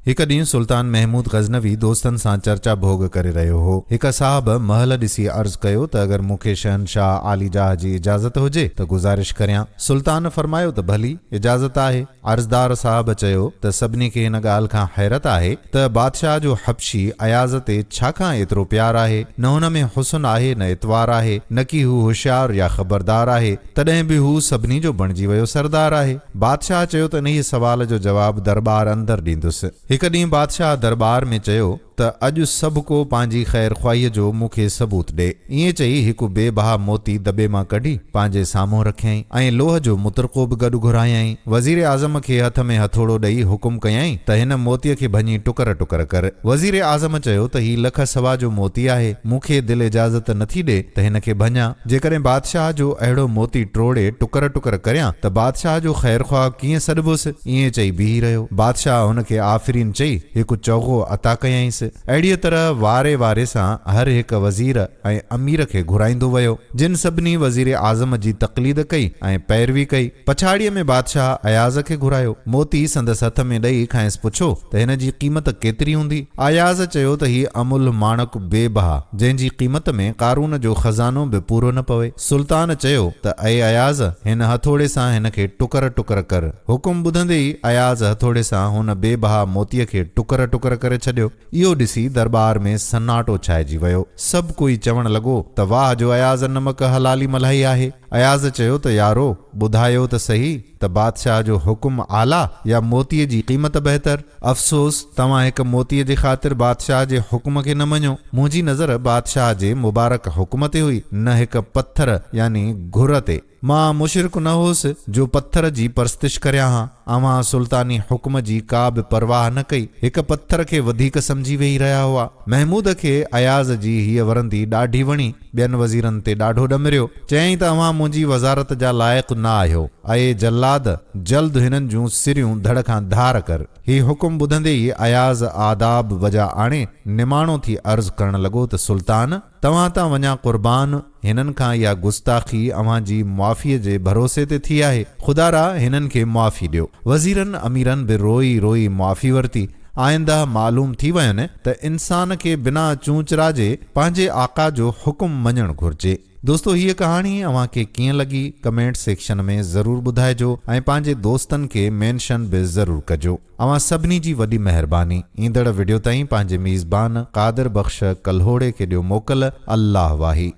हिक ॾींहुं सुल्तान महमूद गज़नवी दोस्तन सां चर्चा भोग करे रहियो हो। हिक साहब महल ॾिसी अर्ज़ कयो त अगर मूंखे शहनशाह आली जाह जी इजाज़त हुजे त गुज़ारिश करियां। सुल्तान फरमायो त भली इजाज़त आहे। अर्ज़दार साहब चयो त सभिनी खे हिन ॻाल्हि खां हैरत आहे त बादशाह जो हबशी अयाज़ ते छाकां एतिरो प्यार आहे। न हुन में हुस्न आहे न इतवार आहे, न कि हू होशियार या ख़बरदार आहे, तॾहिं बि हू सभिनी जो बणिजी वियो सरदार आहे। बादशाह चयो त इन सवाल जो जवाब दरबार अंदर ॾींदुसि। हिक ॾींहुं बादशाह दरबार में चयो त अॼु सभु को पंहिंजी ख़ैर ख़्वाहीअ जो मूंखे सबूत ॾे। ईअं चई हिकु बेबहा मोती दॿे मां कढी पंहिंजे साम्हूं रखियईं ऐं लोह जो मुतरको बि गॾु घुरायईं। वज़ीर आज़म खे हथ में हथोड़ो ॾेई हुकुम कयईं त हिन मोतीअ खे भञी टुकर टुकर कर। वज़ीर आज़म चयो त हीउ लख सवा जो मोती आहे, मूंखे दिल इजाज़त नथी ॾे त हिन खे भञा। जेकॾहिं बादशाह जो अहिड़ो मोती टोड़े टुकर टुकर करियां त बादशाह जो ख़ैर ख़्वाह कीअं सॾबुसि। ईअं चई बीही रहियो। बादशाह हुन खे आफ़रीन चई हिकु चौगो अता कयईंसि। अहिड़ीअ तरह वारे वारे सां हर हिक वज़ीर ऐं अमीर खे घुराईंदो वियो, जिन सभिनी वज़ीर आज़म जी तक़लीद कई ऐं पैरवी कई। पछाड़ीअ में बादशाह अयाज़ खे घुरायो। मोती संदसि हथ में ॾेई खांइसि पुछो त हिन जी क़ीमत केतिरी हूंदी। अयाज़ चयो त हीअ अमुल माणक बेबहा, जंहिंजी क़ीमत में कारून जो ख़ज़ानो बि पूरो न पवे। सुल्तान चयो त अय अयाज़, हिन हथोड़े सां हिन खे टुकर टुकर कर। हुकुम ॿुधंदे ई अयाज़ हथोड़े सां हुन बेबहा मोतीअ खे टुकर टुकर करे छॾियो। इहो ॾिसी दरबार में सन्नाटो छाइजी वियो। सभु कोई चवण लॻो त वाह जो अयाज़ नमक हलाली मलाही आहे। अयाज़ चयो त यारो ॿुधायो त सही त बादशाह जो हुकुम आला या मोतीअ जी क़ीमत बहितर। अफ़सोस तव्हां हिक मोतीअ जे ख़ातिर बादशाह जे हुकुम खे न मञो। मुंहिंजी नज़र बादशाह जे मुबारक हुकुम ते हुई, न हिक पत्थर यानी घुर ते। मां मुशरिक न होसि जो पत्थर जी परस्तिश करियां हा। अव्हां सुल्तानी हुकुम जी का बि परवाह न कई, हिक पत्थर खे वधीक समझी वेही रहिया हुआ। महमूद खे अयाज़ जी हीअ वरंदी ॾाढी वणी। ॿियनि वज़ीरनि ते ॾाढो ॾमिरियो। चयईं त अव्हां मुंहिंजी वज़ारत जा लाइक़ न आहियो। अये जल्लाद, जल्द हिननि जूं सिरियूं धड़ खां धार कर। ही हुकुम ॿुधंदे ई अयाज़ आदाब वजा आणे निमाणो थी अर्ज़ करण लॻो त सुल्तान, तव्हां तां वञा क़ुर्बान, हिननि खां इहा गुस्ताखी अव्हां जी मुआफ़ीअ जे भरोसे ते थी आहे। ख़ुदारा हिननि खे मुआफ़ी ॾियो। वज़ीरनि अमीरनि बि रोई रोई मुआफ़ी वरिती। आइंदा मालूम थी वयुनि त इंसान खे बिना चूंचराजे पंहिंजे आका जो हुकुम मञणु घुरिजे। दोस्तो, हीअ कहाणी अव्हां खे कीअं लॻी कमेंट सेक्शन में ज़रूर ॿुधाइजो ऐं पंहिंजे दोस्तनि खे मेंशन बि ज़रूर कजो। अव्हां सभिनी जी वॾी महिरबानी। ईंदड़ वीडियो ताईं पंहिंजे मीज़बान क़ादिर बख़्श कल्होड़े खे ॾियो मोकल। अल्लाह वाही।